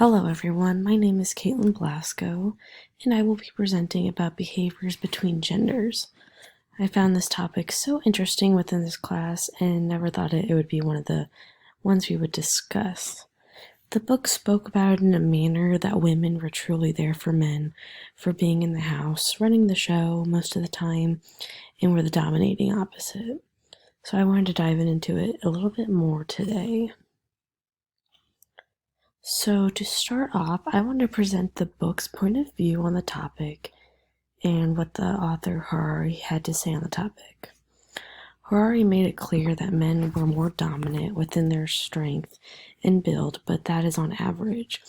Hello everyone, my name is Caitlin Blasco, and I will be presenting about behaviors between genders. I found this topic so interesting within this class and never thought it would be one of the ones we would discuss. The book spoke about it in a manner that women were truly there for men, for being in the house, running the show most of the time, and were the dominating opposite. So I wanted to dive into it a little bit more today. So to start off, I want to present the book's point of view on the topic and what the author Harari had to say on the topic. Harari made it clear that men were more dominant within their strength and build, but that is on average.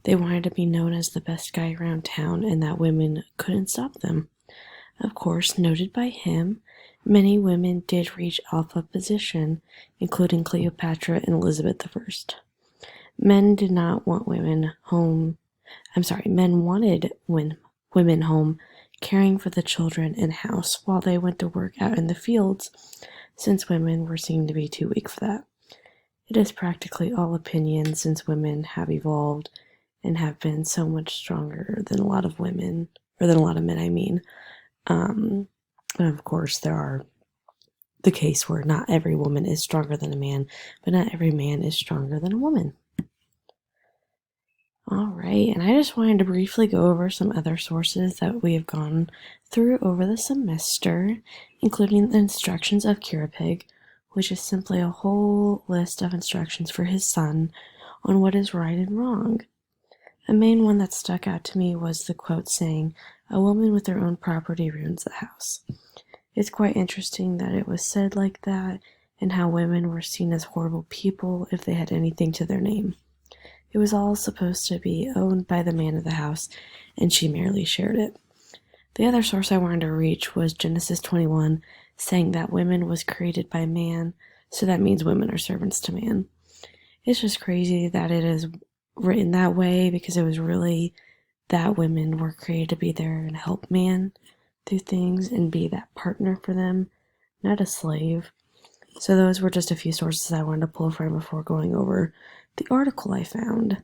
They wanted to be known as the best guy around town and that women couldn't stop them. Of course, noted by him, many women did reach alpha position, including Cleopatra and Elizabeth I. Men did not want women home. Men wanted women home caring for the children and house while they went to work out in the fields, since women were seen to be too weak for that. It is practically all opinion since women have evolved and have been so much stronger than a lot of women, or than a lot of men, I mean. And of course, there are the case where not every woman is stronger than a man, but not every man is stronger than a woman. Alright, and I just wanted to briefly go over some other sources that we have gone through over the semester, including the instructions of Kirapig, which is simply a whole list of instructions for his son on what is right and wrong. A main one that stuck out to me was the quote saying, "A woman with her own property ruins the house." It's quite interesting that it was said like that, and how women were seen as horrible people if they had anything to their name. It was all supposed to be owned by the man of the house, and she merely shared it. The other source I wanted to reach was Genesis 21, saying that women was created by man, so that means women are servants to man. It's just crazy that it is written that way, because it was really that women were created to be there and help man through things and be that partner for them, not a slave. So those were just a few sources I wanted to pull from before going over the article I found.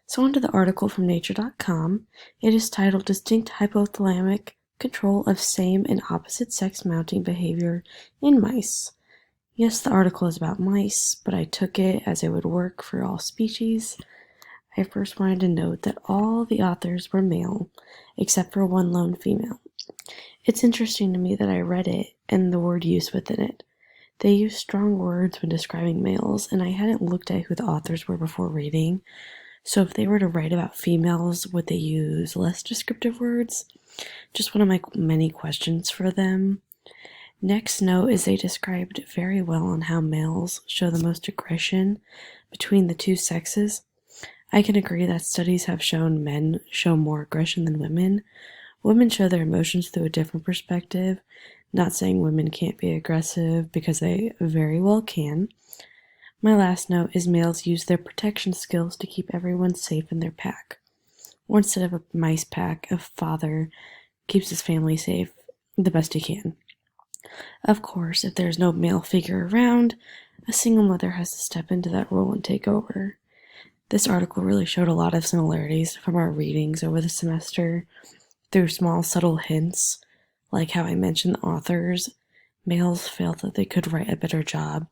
So onto the article from nature.com. It is titled Distinct Hypothalamic Control of Same and Opposite Sex Mounting Behavior in Mice. Yes, the article is about mice, but I took it as it would work for all species. I first wanted to note that all the authors were male, except for one lone female. It's interesting to me that I read it and the word used within it. They use strong words when describing males, and I hadn't looked at who the authors were before reading, so if they were to write about females, would they use less descriptive words? Just one of my many questions for them. Next note is they described very well on how males show the most aggression between the two sexes. I can agree that studies have shown men show more aggression than women. Women show their emotions through a different perspective. Not saying women can't be aggressive, because they very well can. My last note is males use their protection skills to keep everyone safe in their pack. Or instead of a mice pack, a father keeps his family safe the best he can. Of course, if there's no male figure around, a single mother has to step into that role and take over. This article really showed a lot of similarities from our readings over the semester through small, subtle hints. Like how I mentioned the authors, males felt that they could write a better job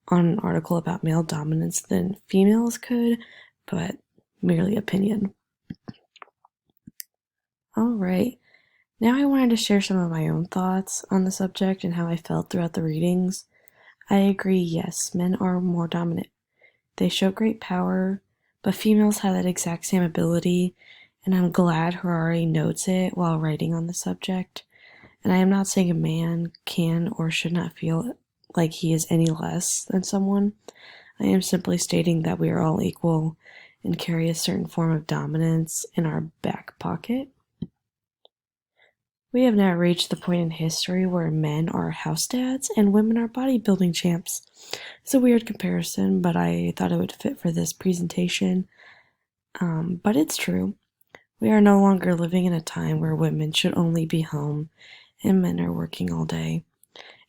on an article about male dominance than females could, but merely opinion. Alright, now I wanted to share some of my own thoughts on the subject and how I felt throughout the readings. I agree, yes, men are more dominant. They show great power, but females have that exact same ability, and I'm glad Harari notes it while writing on the subject. And I am not saying a man can or should not feel like he is any less than someone. I am simply stating that we are all equal and carry a certain form of dominance in our back pocket. We have now reached the point in history where men are house dads and women are bodybuilding champs. It's a weird comparison, but I thought it would fit for this presentation. But it's true. We are no longer living in a time where women should only be home and men are working all day.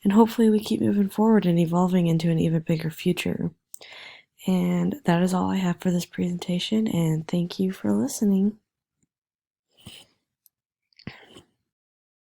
And hopefully we keep moving forward and evolving into an even bigger future. And that is all I have for this presentation, and thank you for listening.